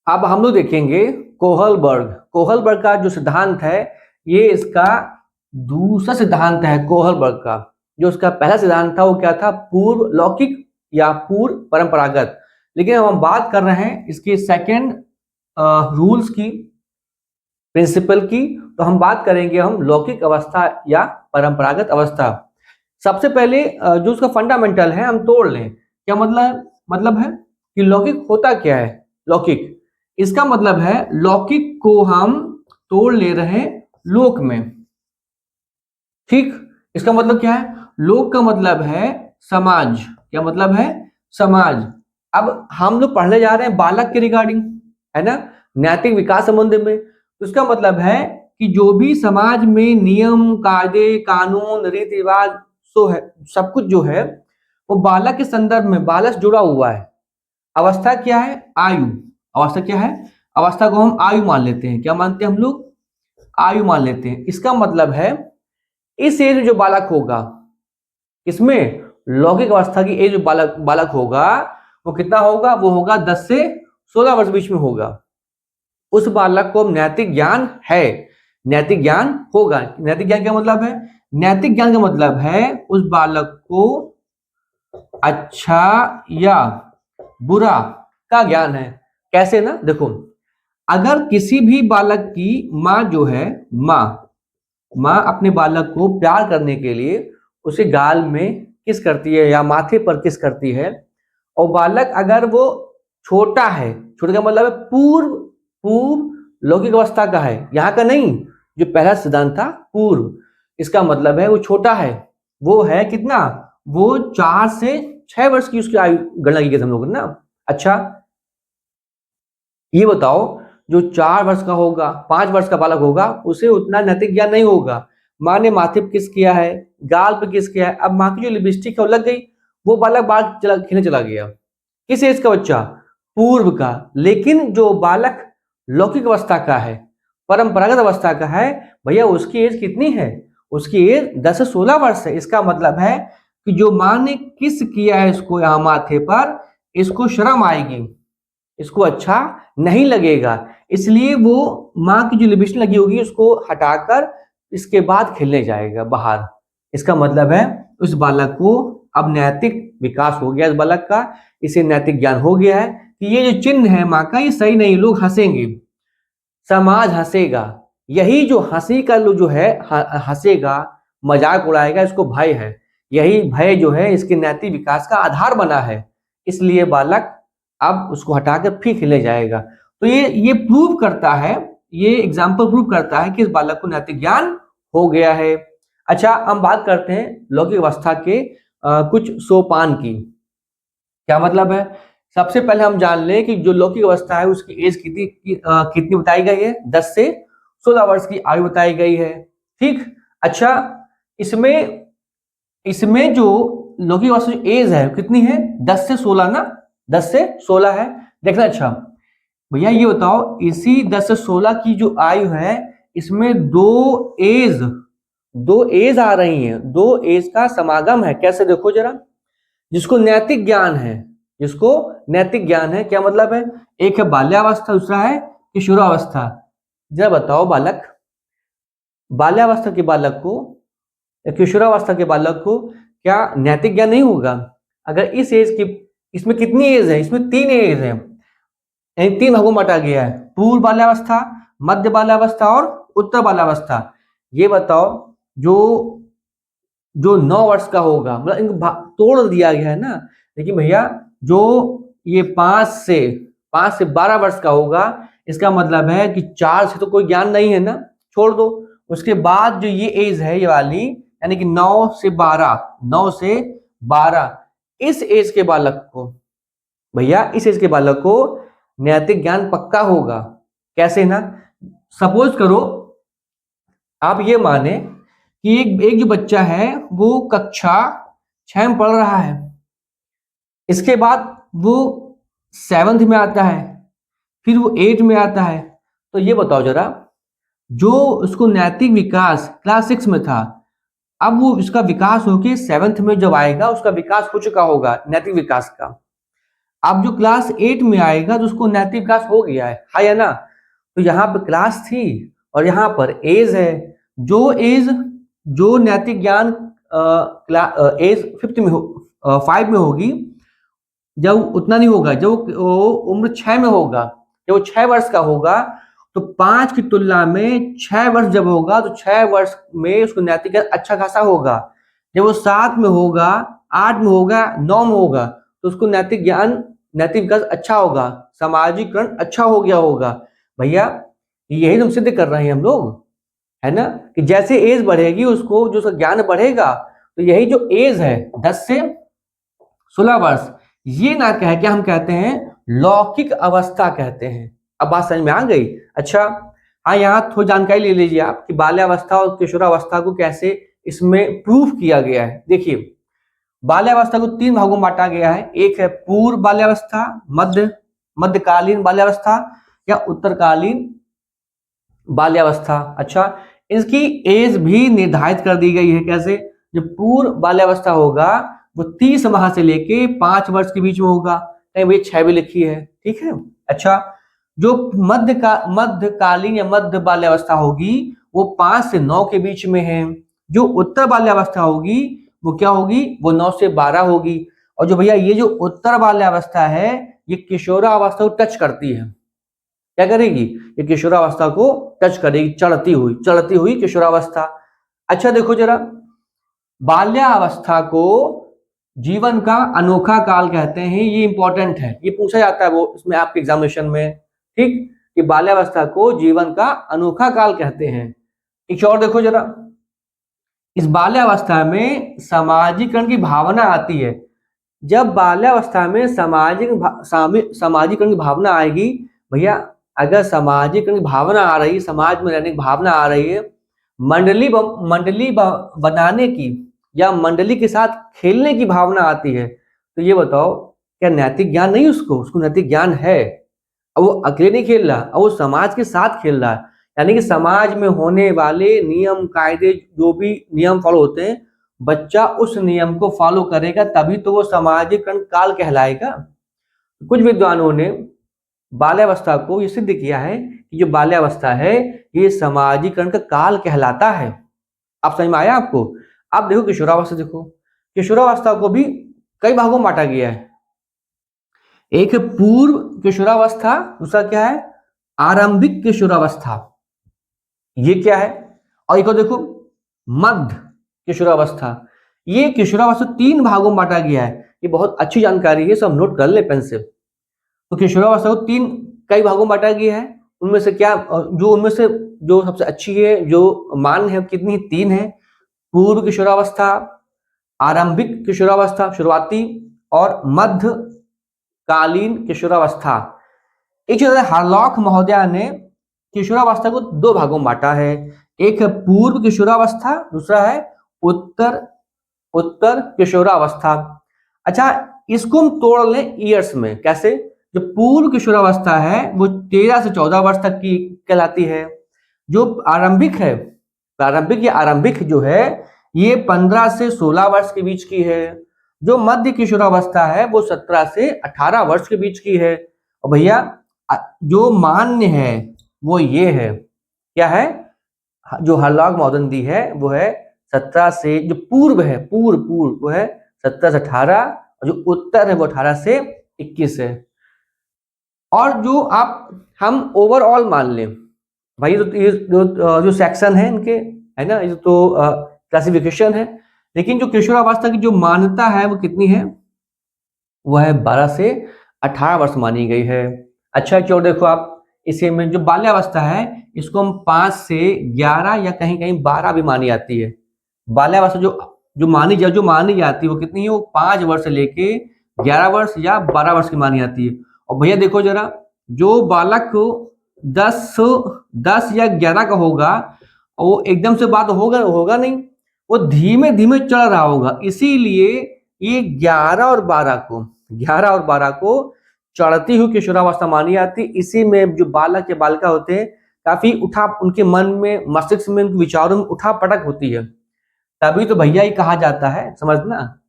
अब हम लोग देखेंगे कोहलबर्ग का जो सिद्धांत है, ये इसका दूसरा सिद्धांत है कोहलबर्ग का। जो उसका पहला सिद्धांत था वो क्या था, पूर्व लौकिक या पूर्व परंपरागत। लेकिन अब हम बात कर रहे हैं इसके सेकंड रूल्स की, प्रिंसिपल की। तो हम बात करेंगे हम लौकिक अवस्था या परंपरागत अवस्था। सबसे पहले जो उसका फंडामेंटल है हम तोड़ लें। क्या मतलब है कि लौकिक होता क्या है। लौकिक, इसका मतलब है लौकिक को हम तोड़ ले रहे हैं लोक में। ठीक, इसका मतलब क्या है, लोक का मतलब है समाज। क्या मतलब है, समाज। अब हम लोग पढ़ने जा रहे हैं बालक के रिगार्डिंग, है ना, नैतिक विकास संबंध में। तो इसका मतलब है कि जो भी समाज में नियम, कायदे, कानून, रीति रिवाज सो है, सब कुछ जो है वो बालक के संदर्भ में, बालक जुड़ा हुआ है। अवस्था क्या है, आयु। अवस्था क्या है, अवस्था को हम आयु मान लेते हैं। क्या मानते हैं हम लोग, आयु मान लेते हैं। इसका मतलब है इस एज में जो बालक होगा, इसमें लौकिक अवस्था की एज बालक होगा, वो कितना होगा, वो होगा 10 से 16 वर्ष बीच में होगा। उस बालक को नैतिक ज्ञान है, नैतिक ज्ञान होगा। नैतिक ज्ञान क्या मतलब है, नैतिक ज्ञान का मतलब है उस बालक को अच्छा या बुरा का ज्ञान है। कैसे ना, देखो, अगर किसी भी बालक की माँ जो है, माँ अपने बालक को प्यार करने के लिए उसे गाल में किस करती है या माथे पर किस करती है, और बालक अगर वो छोटा है, छोटे का मतलब है पूर्व पूर्व लौकिक अवस्था का है, यहाँ का नहीं, जो पहला सिद्धांत था पूर्व, इसका मतलब है वो छोटा है। वो है कितना, वो 4 से 6 वर्ष की उसकी आयु गणना की गई हम लोगों ने ना। अच्छा, ये बताओ, जो 4 वर्ष का होगा, 5 वर्ष का बालक होगा, उसे उतना नैतिक ज्ञान नहीं होगा। माँ ने माथे पे किस किया है, गाल पे किस किया है, अब माँ की जो लिपस्टिक है वो लग गई, वो बालक बाहर खेलने चला गया। किस एज का बच्चा, पूर्व का। लेकिन जो बालक लौकिक अवस्था का है, परंपरागत अवस्था का है, भैया उसकी एज कितनी है, उसकी एज 10 से 16 वर्ष है। इसका मतलब है कि जो माँ ने किस किया है इसको यहाँ माथे पर, इसको शर्म आएगी, इसको अच्छा नहीं लगेगा, इसलिए वो माँ की जो लिपस्टिक लगी होगी उसको हटाकर इसके बाद खेलने जाएगा बाहर। इसका मतलब है उस बालक को अब नैतिक विकास हो गया, इस बालक का, इसे नैतिक ज्ञान हो गया है कि ये जो चिन्ह है माँ का, ये सही नहीं, लोग हंसेंगे, समाज हंसेगा। यही जो हंसी का लोग जो है हंसेगा, मजाक उड़ाएगा, इसको भय है। यही भय जो है इसके नैतिक विकास का आधार बना है। इसलिए बालक अब उसको हटाकर फिर खेलने जाएगा। तो ये प्रूव करता है, ये एग्जाम्पल प्रूव करता है कि इस बालक को नैतिक ज्ञान हो गया है। अच्छा, हम बात करते हैं लौकिक अवस्था के कुछ सोपान की। क्या मतलब है, सबसे पहले हम जान लें कि जो लौकिक अवस्था है उसकी एज कितनी बताई गई है, 10 से 16 वर्ष की आयु बताई गई है। ठीक, अच्छा, इसमें इसमें जो लौकिक अवस्था की एज है कितनी है, 10 से 16 ना, 10 से 16 है। देखना, अच्छा भैया ये बताओ, इसी 10 से 16 की जो आयु है, इसमें दो एज आ रही हैं, दो एज का समागम है। कैसे, देखो जरा, जिसको नैतिक ज्ञान है, जिसको नैतिक ज्ञान है, क्या मतलब है, एक है बाल्यावस्था, दूसरा है किशोरावस्था। जरा बताओ, बाल्यावस्था के बालक को या किशोरावस्था के बालक को क्या नैतिक ज्ञान नहीं होगा। अगर इस एज की, इसमें कितनी एज है, इसमें 3 एज है, यानी 3 भागों में बांटा गया है, पूर्व बाल्यावस्था, मध्य बाल्यावस्था और उत्तर बाल्यावस्था। ये बताओ, जो जो 9 वर्ष का होगा, मतलब इनको तोड़ दिया गया है ना। लेकिन भैया जो ये 5 से 12 वर्ष का होगा, इसका मतलब है कि 4 से तो कोई ज्ञान नहीं है ना, छोड़ दो। उसके बाद जो ये एज है, ये वाली, यानी कि 9 से 12, इस एज के बालक को, भैया इस एज के बालक को नैतिक ज्ञान पक्का होगा। कैसे ना, सपोज करो आप ये माने कि एक जो बच्चा है वो कक्षा 6 में पढ़ रहा है, इसके बाद वो 7th में आता है, फिर वो 8 में आता है। तो ये बताओ जरा, जो उसको नैतिक विकास क्लास 6 में था, अब वो इसका विकास होके 7th में जब आएगा, उसका विकास हो चुका होगा नैतिक विकास का। अब जो क्लास 8 में आएगा तो उसको नैतिक विकास हो गया है या ना। तो यहाँ पे क्लास थी और यहाँ पर एज है। जो नैतिक ज्ञान एज 5 में 5 में होगी, जब उतना नहीं होगा, जब वो उम्र 6 में होगा, जब वो 6 वर्ष का होगा, तो 5 की तुलना में 6 वर्ष जब होगा तो 6 वर्ष में उसको नैतिक ज्ञान अच्छा खासा होगा। जब वो 7 में होगा, 8 में होगा, 9 में होगा, तो उसको नैतिक विकास अच्छा होगा, सामाजिकरण अच्छा हो गया होगा। भैया यही तो सिद्ध कर रहे हैं हम लोग, है ना, कि जैसे एज बढ़ेगी उसको जो उसका ज्ञान बढ़ेगा, तो यही जो एज है 10 से 16 वर्ष, ये ना कह के हम कहते हैं लौकिक अवस्था कहते हैं। अब बात समझ में आ गई? अच्छा, हाँ, यहाँ थोड़ी जानकारी ले लीजिए आप कि बाल्यावस्था और किशोरावस्था को कैसे इसमें प्रूफ किया गया है। देखिए, बाल्यावस्था को 3 भागों में बांटा गया है। एक है पूर्व बाल्यावस्था, मध्यकालीन बाल्यावस्था या उत्तरकालीन बाल्यावस्था। अच्छा, इसकी एज भी निर्धारित कर दी गई है। कैसे? जो पूर्व बाल्यावस्था होगा वो 30 माह से लेके 5 वर्ष के बीच में होगा, कहीं भाई 6 भी लिखी है, ठीक है। अच्छा, जो मध्यकालीन या मध्य बाल्यावस्था होगी वो 5 से 9 के बीच में है। जो उत्तर बाल्यावस्था होगी वो क्या होगी? वो 9 से 12 होगी। और जो भैया ये जो उत्तर बाल्यावस्था है ये किशोरावस्था को टच करती है। क्या करेगी? ये किशोरावस्था को टच करेगी, चढ़ती हुई किशोरावस्था। अच्छा देखो जरा, बाल्यावस्था को जीवन का अनोखा काल कहते हैं। ये इंपॉर्टेंट है, ये पूछा जाता है वो इसमें आपके एग्जामिनेशन में, ठीक, कि बाल्यावस्था को जीवन का अनोखा काल कहते हैं। एक और देखो जरा, इस बाल्यावस्था में सामाजिकरण की भावना आती है। जब बाल्यावस्था में सामाजिकरण की भावना आएगी, भैया अगर सामाजिकरण की भावना आ रही, समाज में रहने की भावना आ रही है, मंडली बनाने की या मंडली के साथ खेलने की भावना आती है, तो ये बताओ क्या नैतिक ज्ञान नहीं? उसको नैतिक ज्ञान है। अब वो अकेले नहीं खेल रहा, अब वो समाज के साथ खेल रहा है। यानी कि समाज में होने वाले नियम कायदे, जो भी नियम फॉलो होते हैं, बच्चा उस नियम को फॉलो करेगा तभी तो वो सामाजिकरण काल कहलाएगा। कुछ विद्वानों ने बाल्यावस्था को ये सिद्ध किया है कि जो बाल्यावस्था है ये सामाजिकरण का काल कहलाता है। आप समझ में आया आपको? आप देखो किशोरावस्था, देखो किशोरावस्था को भी कई भागों में बांटा गया है। एक है पूर्व किशोरावस्था, दूसरा क्या है? आरंभिक किशोरावस्था। ये क्या है? और एक और देखो मध्य किशोरावस्था। ये किशोरावस्था 3 भागों में बांटा गया है। ये बहुत अच्छी जानकारी है, सब नोट कर ले पेन से। तो किशोरावस्था को कई भागों में बांटा गया है। उनमें से जो सबसे अच्छी है, जो मान है, कितनी? 3 है। पूर्व किशोरावस्था, आरंभिक किशोरावस्था शुरुआती, और मध्यकालीन किशोरावस्था। एक चीज हार्लॉक महोदया ने किशोरावस्था को 2 भागों में बांटा है। एक है पूर्व किशोरावस्था, दूसरा है उत्तर किशोरावस्था। अच्छा, इसको हम तोड़ लें ईयर्स में। कैसे? जो पूर्व किशोरावस्था है वो 13 से 14 वर्ष तक की कहलाती है। जो आरंभिक है, आरंभिक जो है ये 15 से 16 वर्ष के बीच की है। जो मध्य किशोरावस्था है वो 17 से 18 वर्ष के बीच की है। और भैया जो मान्य है वो ये है, क्या है? जो हार्लॉक मॉडर्न दी है वो है 17 से, जो पूर्व है, पूर्व वो है 17 से 18, और जो उत्तर है वो 18 से 21 है। और जो हम ओवरऑल मान लें भाई, ये जो सेक्शन है इनके, है ना, ये तो क्लासिफिकेशन है, लेकिन जो किशोरावस्था की जो मान्यता है वो कितनी है? वो है 12 से 18 वर्ष मानी गई है। अच्छा, क्यों? देखो आप इसे में जो बाल्यावस्था है इसको हम 5 से 11 या कहीं कहीं 12 भी मानी जाती है। बाल्यावस्था जो मानी जाती है वो कितनी है? वो 5 वर्ष से लेके 11 वर्ष या 12 वर्ष की मानी जाती है। और भैया देखो जरा, जो बालक 10 या 11 का होगा वो एकदम से बात होगा नहीं, वो धीमे धीमे चल रहा होगा। इसीलिए ये 11 और 12 को चढ़ती हुई किशोरावस्था मानी जाती। इसी में जो बालक या बालिका होते हैं काफी उनके मन में, मस्तिष्क में, उनके विचारों में उठा पटक होती है। तभी तो भैया ये कहा जाता है, समझना,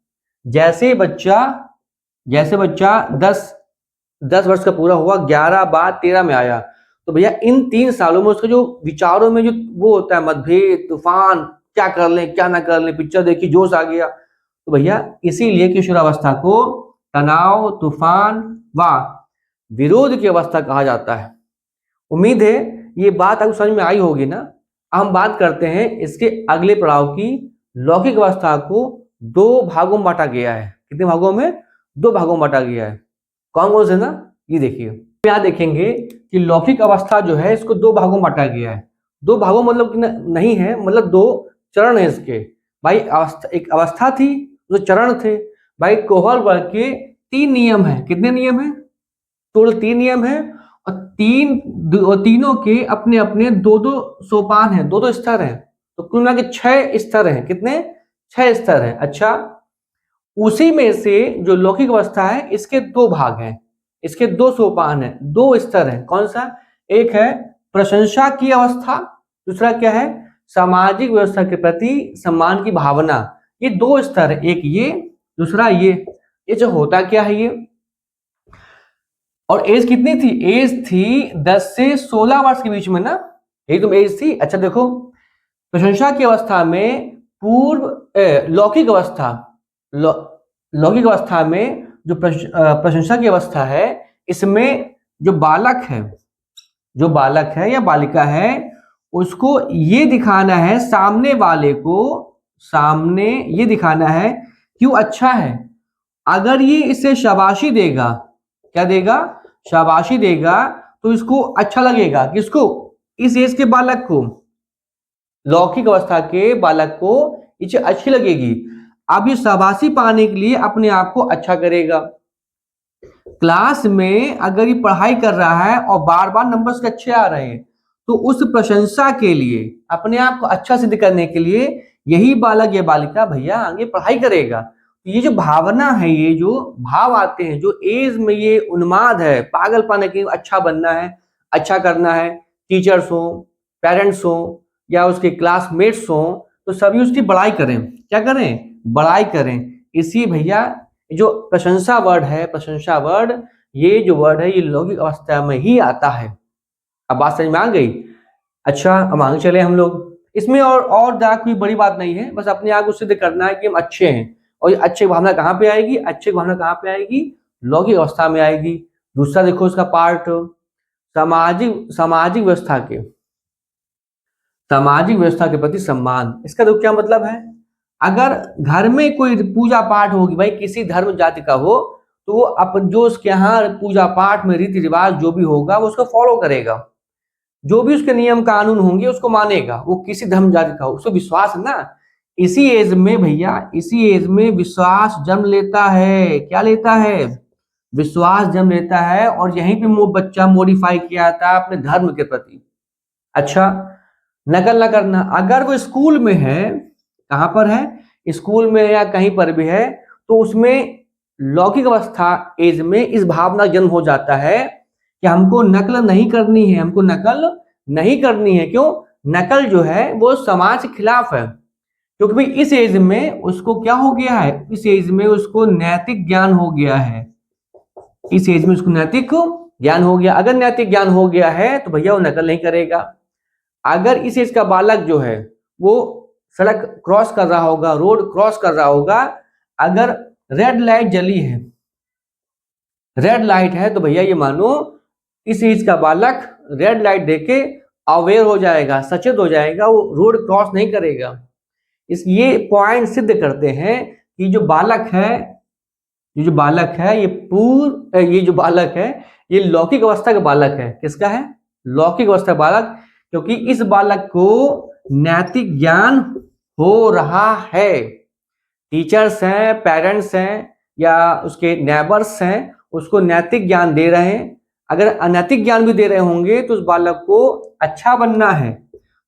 जैसे बच्चा 10 10 वर्ष का पूरा हुआ, 11 बाद 13 में आया। तो भैया इन 3 सालों में उसका जो विचारों में जो वो होता है मतभेद, तूफान, क्या कर लें क्या ना कर लें, पिक्चर देखी जोश आ गया, तो भैया इसीलिए किशोरावस्था को तनाव, तूफान व विरोध की अवस्था कहा जाता है। उम्मीद है ये बात आपको समझ में आई होगी ना। हम बात करते हैं इसके अगले पड़ाव की। लौकिक अवस्था को 2 भागों में बांटा गया है। कितने भागों में? 2 भागों में बांटा गया है। कौन कौन से ना, ये देखिए यहाँ देखेंगे कि लौकिक अवस्था जो है इसको 2 भागों में बांटा गया है। 2 भागों मतलब कि नहीं है, मतलब 2 चरण है इसके। भाई एक अवस्था थी, जो चरण थे। भाई कोहलबर्ग के 3 नियम है। कितने नियम है? टोटल 3 नियम है, और तीनों के अपने अपने 2-2 सोपान है, 2-2 स्तर है। तो कुल मिला के 6 स्तर है। कितने? 6 स्तर है। अच्छा, उसी में से जो लौकिक अवस्था है इसके 2 भाग हैं, इसके 2 सोपान है, 2 स्तर है। कौन सा? एक है प्रशंसा की अवस्था, दूसरा क्या है? सामाजिक व्यवस्था के प्रति सम्मान की भावना। ये 2 स्तर है, एक ये, दूसरा ये जो होता क्या है ये। और एज कितनी थी? एज थी 10 से 16 वर्ष के बीच में ना, यही तो एज थी। अच्छा देखो, प्रशंसा की अवस्था में लौकिक अवस्था, लौकिक अवस्था में जो प्रशंसा की अवस्था है, इसमें जो बालक है या बालिका है, उसको ये दिखाना है सामने वाले को, सामने ये दिखाना है कि वो अच्छा है। अगर ये इसे शाबाशी देगा, क्या देगा? शाबाशी देगा, तो इसको अच्छा लगेगा। किसको? इस एज के बालक को, लौकिक अवस्था के बालक को इसे अच्छी लगेगी। अब ये शाबाशी पाने के लिए अपने आप को अच्छा करेगा। क्लास में अगर ये पढ़ाई कर रहा है और बार बार नंबर्स के अच्छे आ रहे हैं, तो उस प्रशंसा के लिए, अपने आप को अच्छा सिद्ध करने के लिए यही बालक या बालिका भैया आगे पढ़ाई करेगा। तो ये जो भावना है, ये जो भाव आते हैं, जो एज में ये उन्माद है, पागलपन है कि अच्छा बनना है, अच्छा करना है, टीचर्स हो, पेरेंट्स हो या उसके क्लासमेट्स हो, तो सभी उसकी बड़ाई करें। क्या करें? बड़ाई करें। इसी भैया जो प्रशंसा वर्ड है, प्रशंसा वर्ड, ये जो वर्ड है ये लौकिक अवस्था में ही आता है। अब बात समझ में आ गई? अच्छा, अब आगे चले हम लोग। इसमें और ज़्यादा कोई बड़ी बात नहीं है, बस अपने आप को सिद्ध करना है कि हम अच्छे हैं। और ये अच्छे भावना कहाँ पे आएगी? अच्छे भावना कहाँ पे आएगी? लौकिक अवस्था में आएगी। दूसरा देखो इसका पार्ट, सामाजिक व्यवस्था के प्रति सम्मान। इसका तो क्या मतलब है? अगर घर में कोई पूजा पाठ होगी, भाई किसी धर्म जाति का हो, तो वो अपन जो उसके यहाँ पूजा पाठ में रीति रिवाज जो भी होगा वो उसको फॉलो करेगा, जो भी उसके नियम कानून होंगे उसको मानेगा। वो किसी धर्म जाति का हो, उसको विश्वास है ना। इसी एज में भैया, इसी एज में विश्वास जन्म लेता है। क्या लेता है? विश्वास जन्म लेता है, और यहीं पे वो बच्चा मॉडिफाई किया जाता है अपने धर्म के प्रति। अच्छा, नकल ना करना। अगर वो स्कूल में है, कहाँ पर है? स्कूल में या कहीं पर भी है, तो उसमें लौकिक अवस्था एज में इस भावना जन्म हो जाता है कि हमको नकल नहीं करनी है, हमको नकल नहीं करनी है। क्यों? नकल जो है वो समाज के खिलाफ है। क्योंकि भाई इस एज में उसको क्या हो गया है? इस एज में उसको नैतिक ज्ञान हो गया है। इस एज में उसको नैतिक ज्ञान हो गया। अगर नैतिक ज्ञान हो गया है तो भैया वो नकल नहीं करेगा। अगर इस एज का बालक जो है वो सड़क क्रॉस कर रहा होगा, रोड क्रॉस कर रहा होगा, अगर रेड लाइट जली है, रेड लाइट है, तो भैया ये मानो इस एज का बालक रेड लाइट देके अवेयर हो जाएगा, सचेत हो जाएगा, वो रोड क्रॉस नहीं करेगा। ये पॉइंट सिद्ध करते हैं कि जो बालक है, ये जो बालक है ये लौकिक अवस्था का बालक है। किसका है? लौकिक अवस्था बालक। क्योंकि इस बालक को नैतिक ज्ञान हो रहा है। टीचर्स हैं, पेरेंट्स हैं या उसके नेबर्स हैं, उसको नैतिक ज्ञान दे रहे हैं। अगर अनैतिक ज्ञान भी दे रहे होंगे तो उस बालक को अच्छा बनना है,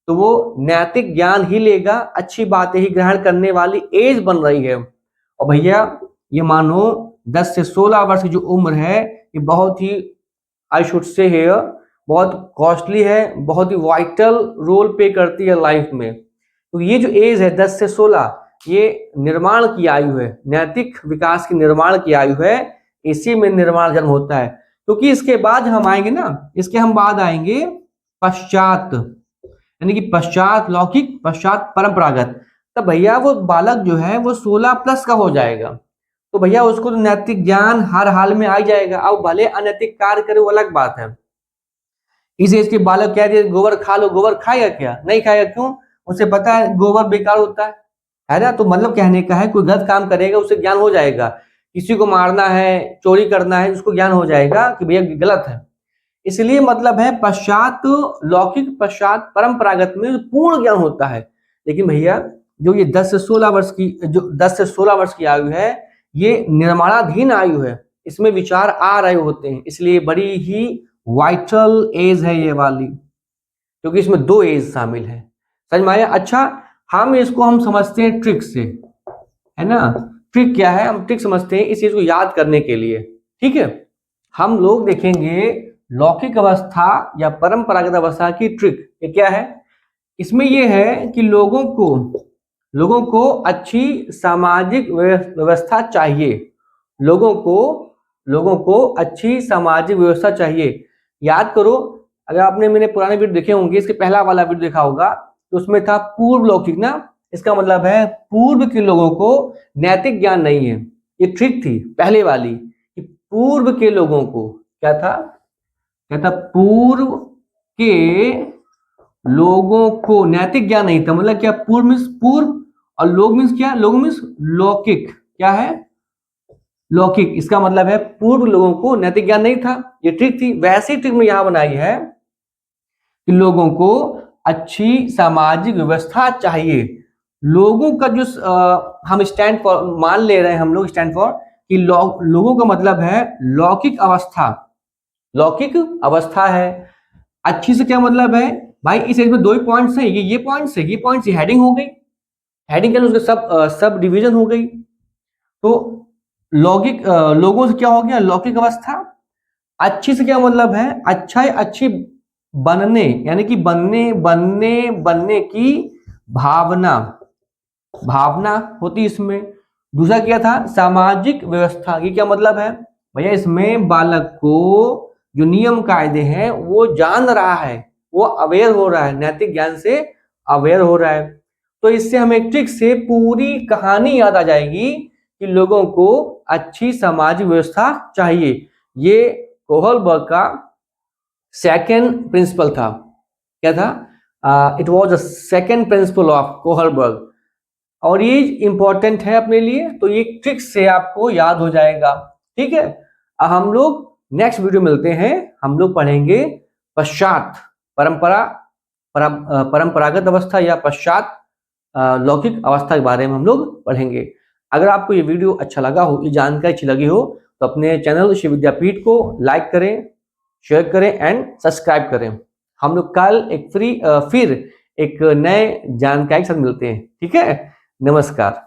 तो वो नैतिक ज्ञान ही लेगा, अच्छी बातें ही ग्रहण करने वाली एज बन रही है। और भैया ये मानो 10 से 16 वर्ष की जो उम्र है, ये बहुत ही, आई शुड से है, बहुत कॉस्टली है, बहुत ही वाइटल रोल प्ले करती है लाइफ में। तो ये जो एज है 10 से 16, ये निर्माण की आयु है, नैतिक विकास की निर्माण की आयु है। इसी में निर्माण जन्म होता है। क्योंकि इसके बाद हम आएंगे ना, इसके हम बाद आएंगे पश्चात, यानी कि पश्चात लौकिक पश्चात परंपरागत। तब भैया वो बालक जो है वो 16 प्लस का हो जाएगा, तो भैया उसको तो नैतिक ज्ञान हर हाल में आ जाएगा। अब भले अनैतिक कार्य करे वो अलग बात है। इस एज के बालक कह दिए गोबर खा लो, गोबर खाएगा क्या? नहीं खाएगा। क्यों? उसे पता है गोबर बेकार होता है ना। तो मतलब कहने का है कोई गलत काम करेगा उसे ज्ञान हो जाएगा, किसी को मारना है, चोरी करना है, उसको ज्ञान हो जाएगा कि भैया गलत है। इसलिए मतलब है पश्चात लौकिक पश्चात परंपरागत में पूर्ण ज्ञान होता है। लेकिन भैया जो ये 10 से 16 वर्ष की, जो 10 से 16 वर्ष की आयु है, ये निर्माणाधीन आयु है, इसमें विचार आ रहे होते हैं, इसलिए बड़ी ही वाइटल एज है ये वाली, क्योंकि इसमें 2 एज शामिल है। समझ में आया? अच्छा, हम समझते हैं ट्रिक से, है ना। ट्रिक क्या है? हम ट्रिक समझते हैं इस चीज को याद करने के लिए। ठीक है, हम लोग देखेंगे लौकिक अवस्था या परंपरागत अवस्था की ट्रिक। ये क्या है? इसमें ये है कि लोगों को अच्छी सामाजिक व्यवस्था चाहिए। लोगों को अच्छी सामाजिक व्यवस्था चाहिए। याद करो, अगर आपने मेरे पुराने वीडियो देखे होंगे, इसके पहला वाला वीडियो देखा होगा, तो उसमें था पूर्व लौकिक ना। इसका मतलब है पूर्व के लोगों को नैतिक ज्ञान नहीं है। ये ट्रिक थी पहले वाली कि पूर्व के लोगों को क्या था, पूर्व के लोगों को नैतिक ज्ञान नहीं था। मतलब क्या? पूर्व मीन्स पूर्व, और लोग मीन्स क्या? लोग मीन्स लौकिक। क्या है? लौकिक। इसका मतलब है पूर्व लोगों को नैतिक ज्ञान नहीं था। ये ट्रिक थी। वैसी ट्रिक में यहां बनाई है कि लोगों को अच्छी सामाजिक व्यवस्था चाहिए। लोगों का जो हम स्टैंड फॉर मान ले रहे हैं, हम लोग स्टैंड फॉर कि लोगों का मतलब है लौकिक अवस्था। लौकिक अवस्था है। अच्छी से क्या मतलब है भाई? इस एज में 2 ही पॉइंट्स हैं, ये पॉइंट्स है, ये पॉइंट्स, हेडिंग हो गई, हेडिंग के उसके सब डिवीजन हो गई। तो लौकिक लोगों से क्या हो गया? लौकिक अवस्था। अच्छी से क्या मतलब है? अच्छा है, अच्छी बनने, यानी कि बनने की भावना होती इसमें। दूसरा क्या था? सामाजिक व्यवस्था। ये क्या मतलब है भैया? इसमें बालक को जो नियम कायदे हैं वो जान रहा है, वो अवेयर हो रहा है, नैतिक ज्ञान से अवेयर हो रहा है। तो इससे हमें ट्रिक से पूरी कहानी याद आ जाएगी कि लोगों को अच्छी सामाजिक व्यवस्था चाहिए। ये कोहलबर्ग का सेकेंड प्रिंसिपल था। क्या था? It was the second principle of Kohlberg, और ये इंपॉर्टेंट है अपने लिए। तो ये ट्रिक से आपको याद हो जाएगा। ठीक है, अब हम लोग नेक्स्ट वीडियो मिलते हैं। हम लोग पढ़ेंगे पश्चात परंपरागत अवस्था या पश्चात लौकिक अवस्था के बारे में हम लोग पढ़ेंगे। अगर आपको ये वीडियो अच्छा लगा हो, ये जानकारी अच्छी लगी हो, तो अपने चैनल शिव विद्यापीठ को लाइक करें, शेयर करें एंड सब्सक्राइब करें। हम लोग कल फिर एक नए जानकारी के साथ मिलते हैं। ठीक है, नमस्कार।